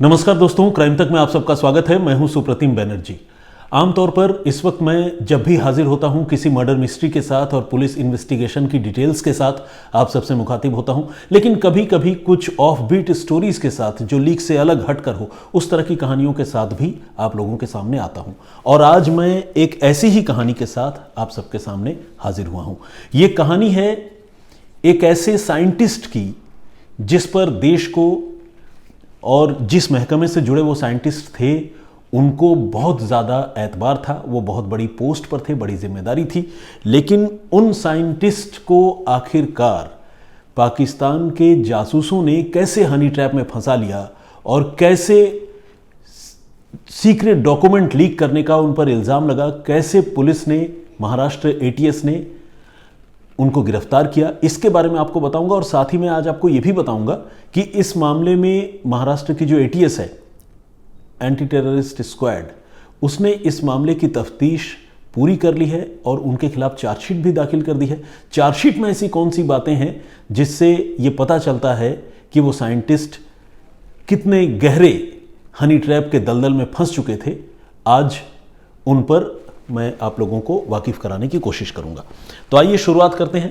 नमस्कार दोस्तों, क्राइम तक में आप सबका स्वागत है। मैं हूं सुप्रतिम बैनर्जी। आमतौर पर इस वक्त मैं जब भी हाजिर होता हूं किसी मर्डर मिस्ट्री के साथ और पुलिस इन्वेस्टिगेशन की डिटेल्स के साथ आप सबसे मुखातिब होता हूं, लेकिन कभी कभी कुछ ऑफ बीट स्टोरीज के साथ जो लीक से अलग हटकर हो, उस तरह की कहानियों के साथ भी आप लोगों के सामने आता हूं। और आज मैं एक ऐसी ही कहानी के साथ आप सबके सामने हाजिर हुआ हूं। ये कहानी है एक ऐसे साइंटिस्ट की जिस पर देश को और जिस महकमे से जुड़े वो साइंटिस्ट थे उनको बहुत ज़्यादा एतबार था। वो बहुत बड़ी पोस्ट पर थे, बड़ी जिम्मेदारी थी, लेकिन उन साइंटिस्ट को आखिरकार पाकिस्तान के जासूसों ने कैसे हनी ट्रैप में फंसा लिया और कैसे सीक्रेट डॉक्यूमेंट लीक करने का उन पर इल्ज़ाम लगा, कैसे पुलिस ने, महाराष्ट्र एटीएस ने उनको गिरफ्तार किया, इसके बारे में आपको बताऊंगा। और साथ ही मैं आज आपको यह भी बताऊंगा कि इस मामले में महाराष्ट्र की जो एटीएस है, एंटी टेररिस्ट स्क्वाड, उसने इस मामले की तफ्तीश पूरी कर ली है और उनके खिलाफ चार्जशीट भी दाखिल कर दी है। चार्जशीट में ऐसी कौन सी बातें हैं जिससे ये पता चलता है कि वो साइंटिस्ट कितने गहरे हनी ट्रैप के दलदल में फंस चुके थे, आज उन पर मैं आप लोगों को वाकिफ कराने की कोशिश करूंगा। तो आइए शुरुआत करते हैं।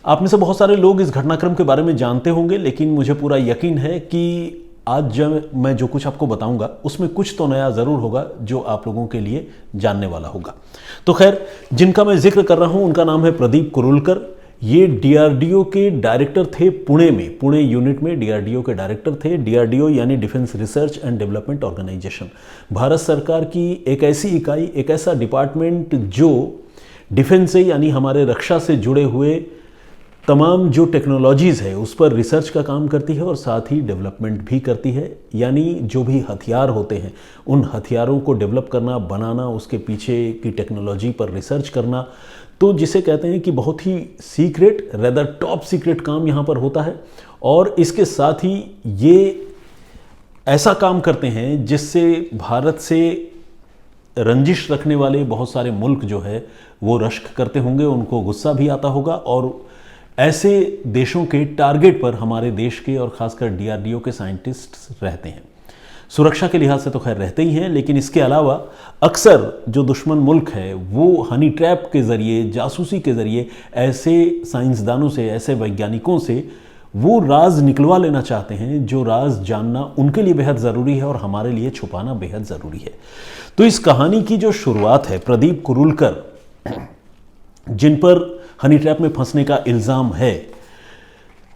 आप में से बहुत सारे लोग इस घटनाक्रम के बारे में जानते होंगे, लेकिन मुझे पूरा यकीन है कि आज जब मैं जो कुछ आपको बताऊंगा उसमें कुछ तो नया ज़रूर होगा जो आप लोगों के लिए जानने वाला होगा। तो खैर, जिनका मैं जिक्र कर रहा हूं उनका नाम है प्रदीप कुरुलकर। ये डीआरडीओ के डायरेक्टर थे, पुणे में, पुणे यूनिट में डीआरडीओ के डायरेक्टर थे। डीआरडीओ यानी defence research and development organisation, Bharat सरकार की एक ऐसी इकाई, एक ऐसा डिपार्टमेंट जो डिफेंस से यानी हमारे रक्षा से जुड़े हुए तमाम जो टेक्नोलॉजीज़ है उस पर रिसर्च का काम करती है और साथ ही डेवलपमेंट भी करती है। यानी जो भी हथियार होते हैं उन हथियारों को डेवलप करना, बनाना, उसके पीछे की टेक्नोलॉजी पर रिसर्च करना, तो जिसे कहते हैं कि बहुत ही सीक्रेट, रेदर टॉप सीक्रेट काम यहाँ पर होता है। और इसके साथ ही ये ऐसा काम करते हैं जिससे भारत से रंजिश रखने वाले बहुत सारे मुल्क जो है वो रश्क करते होंगे, उनको गुस्सा भी आता होगा और ऐसे देशों के टारगेट पर हमारे देश के और ख़ासकर डीआरडीओ के साइंटिस्ट रहते हैं। सुरक्षा के लिहाज से तो खैर रहते ही हैं, लेकिन इसके अलावा अक्सर जो दुश्मन मुल्क है वो हनी ट्रैप के ज़रिए, जासूसी के ज़रिए ऐसे साइंसदानों से, ऐसे वैज्ञानिकों से वो राज निकलवा लेना चाहते हैं जो राज जानना उनके लिए बेहद ज़रूरी है और हमारे लिए छुपाना बेहद ज़रूरी है। तो इस कहानी की जो शुरुआत है, प्रदीप कुरुलकर जिन पर हनी ट्रैप में फंसने का इल्ज़ाम है,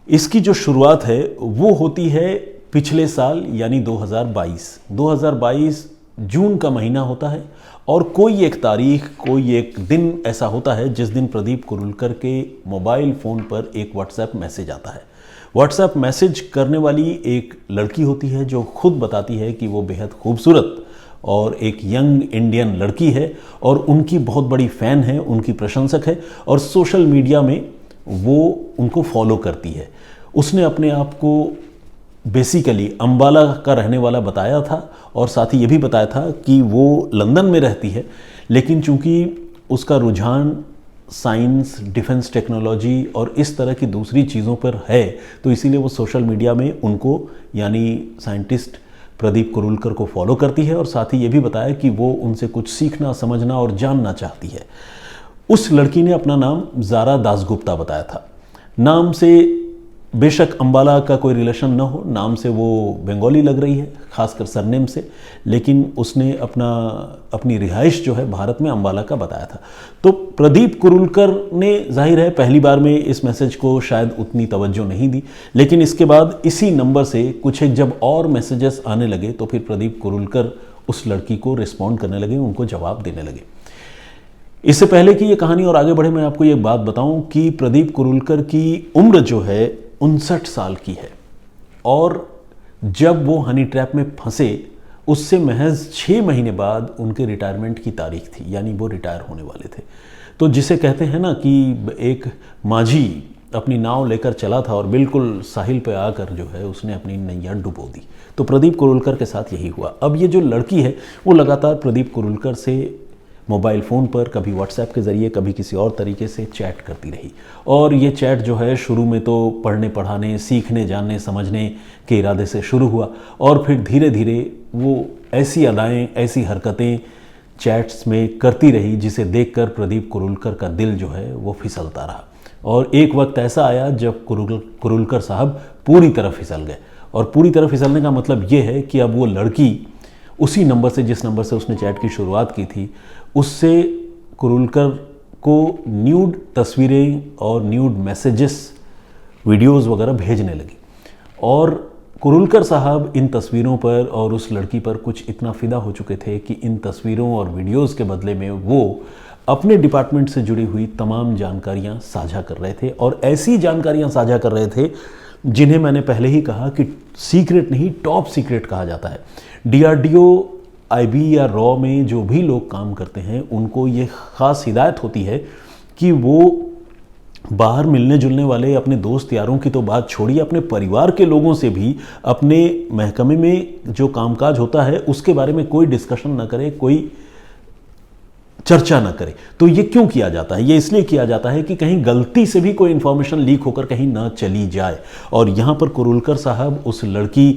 इसकी जो शुरुआत है वो होती है पिछले साल यानी 2022 जून का महीना होता है और कोई एक तारीख, कोई एक दिन ऐसा होता है जिस दिन प्रदीप कुरुलकर के मोबाइल फ़ोन पर एक व्हाट्सएप मैसेज आता है। व्हाट्सएप मैसेज करने वाली एक लड़की होती है जो खुद बताती है कि वो बेहद खूबसूरत और एक यंग इंडियन लड़की है और उनकी बहुत बड़ी फ़ैन है, उनकी प्रशंसक है और सोशल मीडिया में वो उनको फॉलो करती है। उसने अपने आप को बेसिकली अंबाला का रहने वाला बताया था और साथ ही ये भी बताया था कि वो लंदन में रहती है, लेकिन चूंकि उसका रुझान साइंस, डिफेंस टेक्नोलॉजी और इस तरह की दूसरी चीज़ों पर है, तो इसीलिए वो सोशल मीडिया में उनको यानी साइंटिस्ट प्रदीप कुरुलकर को फॉलो करती है और साथ ही ये भी बताया कि वो उनसे कुछ सीखना, समझना और जानना चाहती है। उस लड़की ने अपना नाम ज़ारा दासगुप्ता बताया था। नाम से बेशक अंबाला का कोई रिलेशन न हो, नाम से वो बंगाली लग रही है, खासकर सरनेम से, लेकिन उसने अपनी रिहाइश जो है भारत में अंबाला का बताया था। तो प्रदीप कुरुलकर ने जाहिर है पहली बार में इस मैसेज को शायद उतनी तवज्जो नहीं दी, लेकिन इसके बाद इसी नंबर से कुछ एक जब और मैसेजेस आने लगे तो फिर प्रदीप कुरुलकर उस लड़की को रिस्पॉन्ड करने लगे, उनको जवाब देने लगे। इससे पहले कि ये कहानी और आगे बढ़े, मैं आपको ये बात बताऊं कि प्रदीप कुरुलकर की उम्र जो है 59 साल की है और जब वो हनी ट्रैप में फंसे उससे महज 6 महीने बाद उनके रिटायरमेंट की तारीख थी, यानी वो रिटायर होने वाले थे। तो जिसे कहते हैं ना कि एक माझी अपनी नाव लेकर चला था और बिल्कुल साहिल पे आकर जो है उसने अपनी नैया डुबो दी। तो प्रदीप कुरुलकर के साथ यही हुआ। अब ये जो लड़की है वो लगातार प्रदीप कुरुलकर से मोबाइल फ़ोन पर, कभी व्हाट्सएप के ज़रिए, कभी किसी और तरीके से चैट करती रही। और ये चैट जो है शुरू में तो पढ़ने पढ़ाने, सीखने, जानने, समझने के इरादे से शुरू हुआ और फिर धीरे धीरे वो ऐसी अदाएँ, ऐसी हरकतें चैट्स में करती रही जिसे देखकर प्रदीप कुरुलकर का दिल जो है वो फिसलता रहा। और एक वक्त ऐसा आया जब कुरुलकर साहब पूरी तरह फिसल गए। और पूरी तरह फिसलने का मतलब ये है कि अब वो लड़की उसी नंबर से, जिस नंबर से उसने चैट की शुरुआत की थी, उससे कुरुलकर को न्यूड तस्वीरें और न्यूड मैसेजेस, वीडियोस वगैरह भेजने लगी। और कुरुलकर साहब इन तस्वीरों पर और उस लड़की पर कुछ इतना फिदा हो चुके थे कि इन तस्वीरों और वीडियोस के बदले में वो अपने डिपार्टमेंट से जुड़ी हुई तमाम जानकारियां साझा कर रहे थे। और ऐसी जानकारियां साझा कर रहे थे जिन्हें मैंने पहले ही कहा कि सीक्रेट नहीं, टॉप सीक्रेट कहा जाता है। डीआरडीओ, आईबी या रॉ में जो भी लोग काम करते हैं उनको ये ख़ास हिदायत होती है कि वो बाहर मिलने जुलने वाले अपने दोस्त यारों की तो बात छोड़िए, अपने परिवार के लोगों से भी अपने महकमे में जो कामकाज होता है उसके बारे में कोई डिस्कशन ना करे, कोई चर्चा ना करे। तो ये क्यों किया जाता है? ये इसलिए किया जाता है कि कहीं गलती से भी कोई इंफॉर्मेशन लीक होकर कहीं ना चली जाए। और यहाँ पर कुरुलकर साहब उस लड़की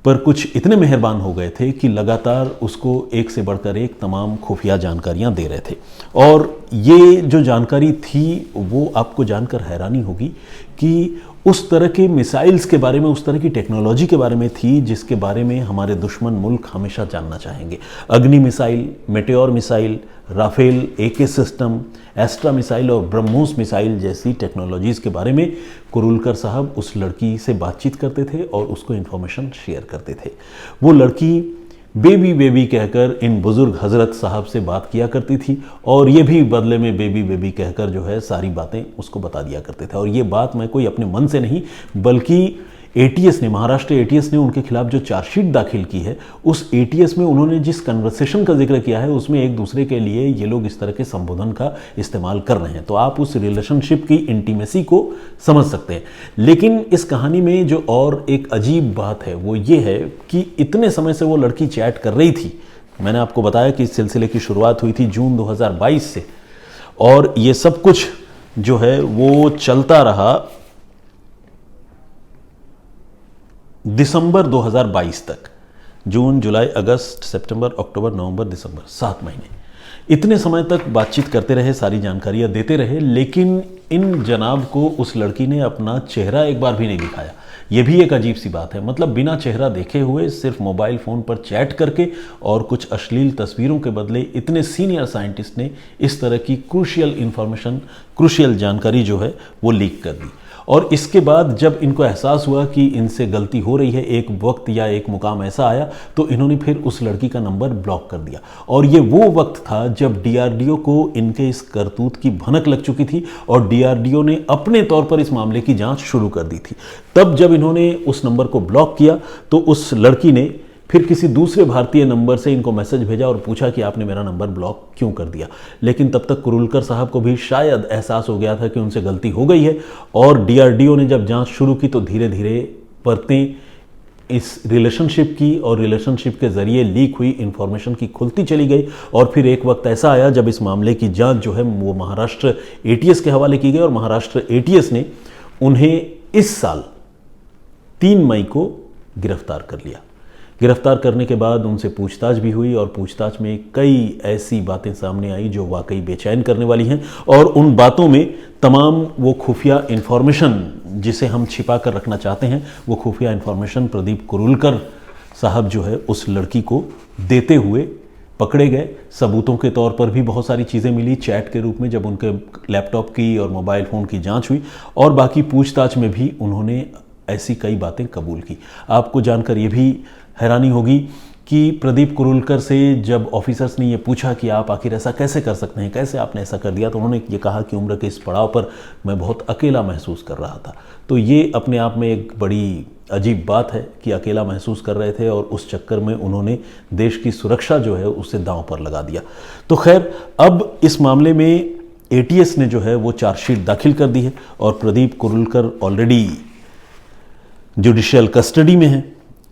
पर कुछ इतने मेहरबान हो गए थे कि लगातार उसको एक से बढ़कर एक तमाम खुफिया जानकारियां दे रहे थे। और ये जो जानकारी थी वो आपको जानकर हैरानी होगी कि उस तरह के मिसाइल्स के बारे में, उस तरह की टेक्नोलॉजी के बारे में थी जिसके बारे में हमारे दुश्मन मुल्क हमेशा जानना चाहेंगे। अग्नि मिसाइल, मेटेओर मिसाइल, राफेल एके सिस्टम, एस्ट्रा मिसाइल और ब्रह्मोस मिसाइल जैसी टेक्नोलॉजीज़ के बारे में कुरुलकर साहब उस लड़की से बातचीत करते थे और उसको इन्फॉर्मेशन शेयर करते थे। वो लड़की बेबी बेबी कहकर इन बुज़ुर्ग हज़रत साहब से बात किया करती थी और ये भी बदले में बेबी बेबी कहकर जो है सारी बातें उसको बता दिया करते थे। और ये बात मैं कोई अपने मन से नहीं, बल्कि एटीएस ने, महाराष्ट्र एटीएस ने उनके खिलाफ जो चार्जशीट दाखिल की है, उस एटीएस में उन्होंने जिस कन्वर्सेशन का जिक्र किया है उसमें एक दूसरे के लिए ये लोग इस तरह के संबोधन का इस्तेमाल कर रहे हैं। तो आप उस रिलेशनशिप की इंटीमेसी को समझ सकते हैं। लेकिन इस कहानी में जो और एक अजीब बात है वो ये है कि इतने समय से वो लड़की चैट कर रही थी। मैंने आपको बताया कि इस सिलसिले की शुरुआत हुई थी जून 2022 से और ये सब कुछ जो है वो चलता रहा दिसंबर 2022 तक। जून, जुलाई, अगस्त, सितंबर, अक्टूबर, नवंबर, दिसंबर, 7 महीने। इतने समय तक बातचीत करते रहे, सारी जानकारियां देते रहे, लेकिन इन जनाब को उस लड़की ने अपना चेहरा एक बार भी नहीं दिखाया। यह भी एक अजीब सी बात है। मतलब बिना चेहरा देखे हुए सिर्फ मोबाइल फ़ोन पर चैट करके और कुछ अश्लील तस्वीरों के बदले इतने सीनियर साइंटिस्ट ने इस तरह की क्रूशियल इंफॉर्मेशन, क्रूशियल जानकारी जो है वो लीक कर दी। और इसके बाद जब इनको एहसास हुआ कि इनसे गलती हो रही है, एक वक्त या एक मुकाम ऐसा आया तो इन्होंने फिर उस लड़की का नंबर ब्लॉक कर दिया। और ये वो वक्त था जब डीआरडीओ को इनके इस करतूत की भनक लग चुकी थी और डीआरडीओ ने अपने तौर पर इस मामले की जांच शुरू कर दी थी। तब जब इन्होंने उस नंबर को ब्लॉक किया तो उस लड़की ने फिर किसी दूसरे भारतीय नंबर से इनको मैसेज भेजा और पूछा कि आपने मेरा नंबर ब्लॉक क्यों कर दिया। लेकिन तब तक कुरुलकर साहब को भी शायद एहसास हो गया था कि उनसे गलती हो गई है और डीआरडीओ ने जब जांच शुरू की तो धीरे धीरे परतें इस रिलेशनशिप की और रिलेशनशिप के ज़रिए लीक हुई इंफॉर्मेशन की खुलती चली गई। और फिर एक वक्त ऐसा आया जब इस मामले की जांच जो है वो महाराष्ट्र एटीएस के हवाले की गई और महाराष्ट्र एटीएस ने उन्हें इस साल 3 मई को गिरफ्तार कर लिया। गिरफ्तार करने के बाद उनसे पूछताछ भी हुई और पूछताछ में कई ऐसी बातें सामने आई जो वाकई बेचैन करने वाली हैं। और उन बातों में तमाम वो खुफिया इन्फॉर्मेशन जिसे हम छिपा कर रखना चाहते हैं, वो खुफिया इन्फॉर्मेशन प्रदीप कुरुलकर साहब जो है उस लड़की को देते हुए पकड़े गए। सबूतों के तौर पर भी बहुत सारी चीज़ें मिली चैट के रूप में जब उनके लैपटॉप की और मोबाइल फ़ोन की जाँच हुई, और बाकी पूछताछ में भी उन्होंने ऐसी कई बातें कबूल की। आपको जानकर ये भी हैरानी होगी कि प्रदीप कुरुलकर से जब ऑफिसर्स ने ये पूछा कि आप आखिर ऐसा कैसे कर सकते हैं, कैसे आपने ऐसा कर दिया, तो उन्होंने ये कहा कि उम्र के इस पड़ाव पर मैं बहुत अकेला महसूस कर रहा था। तो ये अपने आप में एक बड़ी अजीब बात है कि अकेला महसूस कर रहे थे और उस चक्कर में उन्होंने देश की सुरक्षा जो है उसे दांव पर लगा दिया। तो खैर, अब इस मामले में एटीएस ने जो है वो चार्जशीट दाखिल कर दी है और Pradeep Kurulkar already judicial custody में है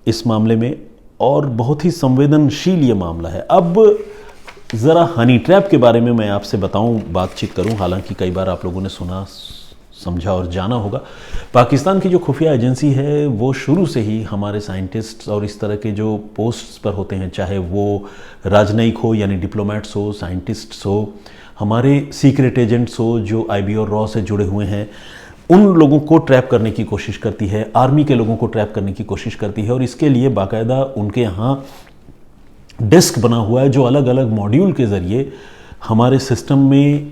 इस मामले में, और बहुत ही संवेदनशील ये मामला है। अब ज़रा हनी ट्रैप के बारे में मैं आपसे बताऊं, बातचीत करूं। हालांकि कई बार आप लोगों ने सुना, समझा और जाना होगा। पाकिस्तान की जो खुफिया एजेंसी है वो शुरू से ही हमारे साइंटिस्ट्स और इस तरह के जो पोस्ट्स पर होते हैं, चाहे वो राजनयिक हो यानी डिप्लोमेट्स हो, साइंटिस्ट्स हो, हमारे सीक्रेट एजेंट्स हो जो IB और रॉ से जुड़े हुए हैं, उन लोगों को ट्रैप करने की कोशिश करती है, आर्मी के लोगों को ट्रैप करने की कोशिश करती है। और इसके लिए बाकायदा उनके यहाँ डेस्क बना हुआ है जो अलग अलग मॉड्यूल के ज़रिए हमारे सिस्टम में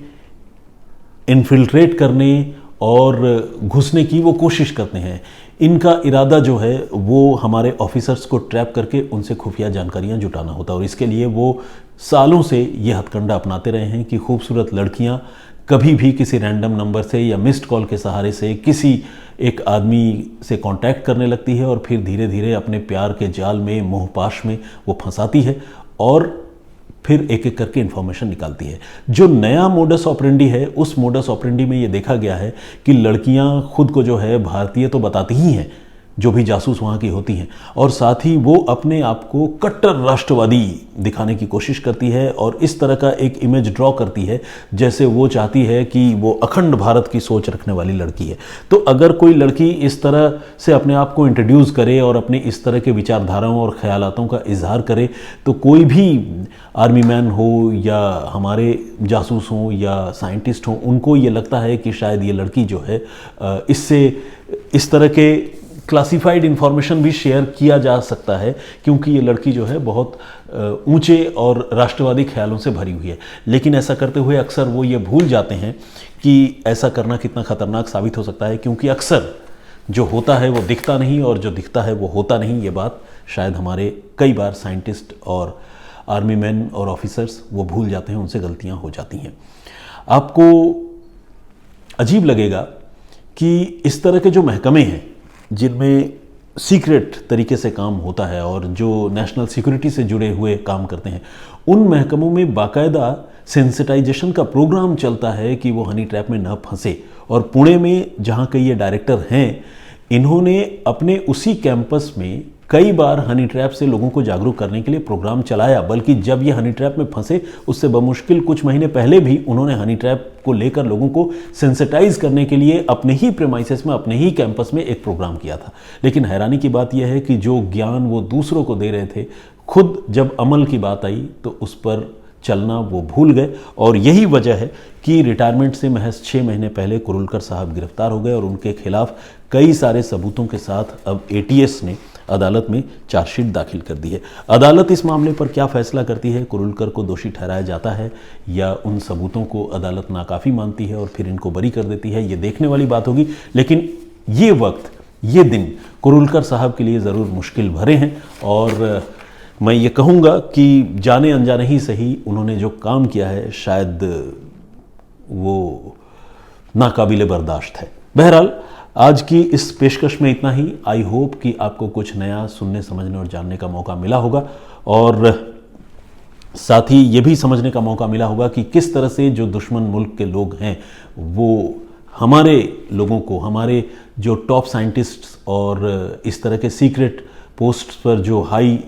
इन्फिल्ट्रेट करने और घुसने की वो कोशिश करते हैं। इनका इरादा जो है वो हमारे ऑफिसर्स को ट्रैप करके उनसे खुफिया जानकारियां जुटाना होता है। और इसके लिए वो सालों से ये हथकंडा अपनाते रहे हैं कि खूबसूरत लड़कियां कभी भी किसी रैंडम नंबर से या मिस्ड कॉल के सहारे से किसी एक आदमी से कांटेक्ट करने लगती है और फिर धीरे धीरे अपने प्यार के जाल में, मोहपाश में वो फंसाती है और फिर एक एक करके इन्फॉर्मेशन निकालती है। जो नया मोडस ऑपरेंडी है, उस मोडस ऑपरेंडी में ये देखा गया है कि लड़कियां खुद को जो है भारतीय तो बताती ही हैं, जो भी जासूस वहाँ की होती हैं, और साथ ही वो अपने आप को कट्टर राष्ट्रवादी दिखाने की कोशिश करती है और इस तरह का एक इमेज ड्रॉ करती है जैसे वो चाहती है कि वो अखंड भारत की सोच रखने वाली लड़की है। तो अगर कोई लड़की इस तरह से अपने आप को इंट्रोड्यूस करे और अपने इस तरह के विचारधाराओं और ख्यालातों का इजहार करे, तो कोई भी आर्मी मैन हो या हमारे जासूस हों या साइंटिस्ट हों, उनको ये लगता है कि शायद ये लड़की जो है इससे इस तरह के क्लासिफाइड इंफॉर्मेशन भी शेयर किया जा सकता है, क्योंकि ये लड़की जो है बहुत ऊंचे और राष्ट्रवादी ख्यालों से भरी हुई है। लेकिन ऐसा करते हुए अक्सर वो ये भूल जाते हैं कि ऐसा करना कितना ख़तरनाक साबित हो सकता है, क्योंकि अक्सर जो होता है वो दिखता नहीं और जो दिखता है वो होता नहीं। ये बात शायद हमारे कई बार साइंटिस्ट और आर्मी मैन और ऑफिसर्स वो भूल जाते हैं, उनसे गलतियाँ हो जाती हैं। आपको अजीब लगेगा कि इस तरह के जो महकमे हैं जिनमें सीक्रेट तरीके से काम होता है और जो नेशनल सिक्योरिटी से जुड़े हुए काम करते हैं, उन महकमों में बाकायदा सेंसिटाइजेशन का प्रोग्राम चलता है कि वो हनी ट्रैप में न फंसे। और पुणे में जहाँ के ये डायरेक्टर हैं, इन्होंने अपने उसी कैंपस में कई बार हनी ट्रैप से लोगों को जागरूक करने के लिए प्रोग्राम चलाया। बल्कि जब ये हनी ट्रैप में फंसे उससे बमुश्किल कुछ महीने पहले भी उन्होंने हनी ट्रैप को लेकर लोगों को सेंसिटाइज करने के लिए अपने ही प्रेमाइसेस में, अपने ही कैंपस में एक प्रोग्राम किया था। लेकिन हैरानी की बात यह है कि जो ज्ञान वो दूसरों को दे रहे थे, खुद जब अमल की बात आई तो उस पर चलना वो भूल गए। और यही वजह है कि रिटायरमेंट से महज 6 महीने पहले कुरुलकर साहब गिरफ्तार हो गए और उनके खिलाफ कई सारे सबूतों के साथ अब ATS ने अदालत में चार्जशीट दाखिल कर दी है। अदालत इस मामले पर क्या फैसला करती है, कुरुलकर को दोषी ठहराया जाता है या उन सबूतों को अदालत नाकाफ़ी मानती है और फिर इनको बरी कर देती है, ये देखने वाली बात होगी। लेकिन ये वक्त, ये दिन कुरुलकर साहब के लिए ज़रूर मुश्किल भरे हैं और मैं ये कहूँगा कि जाने अनजाने ही सही उन्होंने जो काम किया है शायद वो नाकाबिले बर्दाश्त है। बहरहाल आज की इस पेशकश में इतना ही। आई होप कि आपको कुछ नया सुनने, समझने और जानने का मौका मिला होगा और साथ ही ये भी समझने का मौका मिला होगा कि किस तरह से जो दुश्मन मुल्क के लोग हैं वो हमारे लोगों को, हमारे जो टॉप साइंटिस्ट्स और इस तरह के सीक्रेट पोस्ट पर जो हाई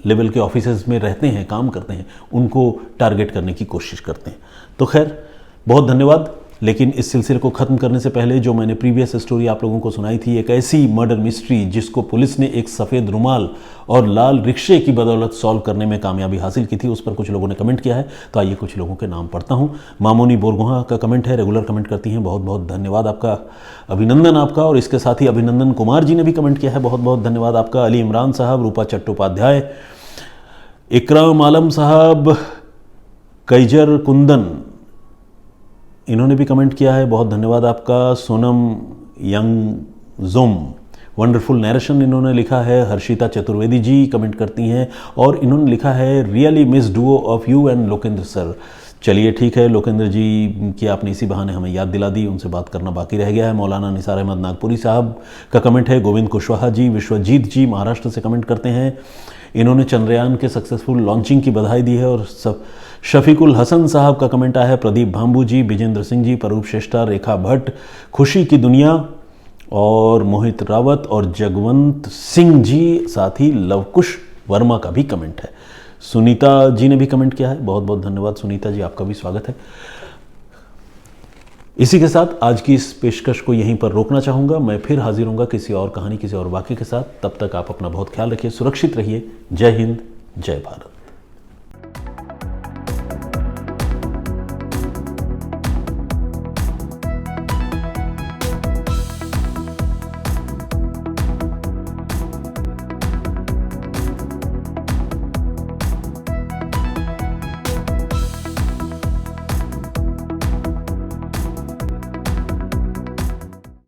लेवल के ऑफिसर्स में रहते हैं, काम करते हैं, उनको टारगेट करने की कोशिश करते हैं। तो खैर, बहुत धन्यवाद। लेकिन इस सिलसिले को ख़त्म करने से पहले जो मैंने प्रीवियस स्टोरी आप लोगों को सुनाई थी, एक ऐसी मर्डर मिस्ट्री जिसको पुलिस ने एक सफ़ेद रुमाल और लाल रिक्शे की बदौलत सॉल्व करने में कामयाबी हासिल की थी, उस पर कुछ लोगों ने कमेंट किया है। तो आइए कुछ लोगों के नाम पढ़ता हूँ। मामोनी बोरगोहा का कमेंट है, रेगुलर कमेंट करती हैं, बहुत बहुत धन्यवाद आपका, अभिनंदन आपका। और इसके साथ ही अभिनंदन कुमार जी ने भी कमेंट किया है, बहुत बहुत धन्यवाद आपका। अली इमरान साहब, रूपा चट्टोपाध्याय, इकराम आलम साहब, कैजर कुंदन, इन्होंने भी कमेंट किया है, बहुत धन्यवाद आपका। सोनम यंग जोम, वंडरफुल नैरेशन इन्होंने लिखा है। हर्षिता चतुर्वेदी जी कमेंट करती हैं और इन्होंने लिखा है, really miss Duo of you and Lokendra sir. चलिए ठीक है, लोकेंद्र जी की आपने इसी बहाने हमें याद दिला दी, उनसे बात करना बाकी रह गया है। मौलाना निसार अहमद नागपुरी साहब का कमेंट है। गोविंद कुशवाहा जी, विश्वजीत जी महाराष्ट्र से कमेंट करते हैं, इन्होंने चंद्रयान के सक्सेसफुल लॉन्चिंग की बधाई दी है। और सब शफीकुल हसन साहब का कमेंट आया है। प्रदीप भांबू जी, विजेंद्र सिंह जी, परूप श्रेष्ठा, रेखा भट्ट, खुशी की दुनिया और मोहित रावत और जगवंत सिंह जी, साथ ही लवकुश वर्मा का भी कमेंट है। सुनीता जी ने भी कमेंट किया है, बहुत बहुत धन्यवाद सुनीता जी, आपका भी स्वागत है। इसी के साथ आज की इस पेशकश को यहीं पर रोकना चाहूँगा। मैं फिर हाजिर होऊंगा किसी और कहानी, किसी और वाक़े के साथ। तब तक आप अपना बहुत ख्याल रखिए, सुरक्षित रहिए। जय हिंद, जय भारत।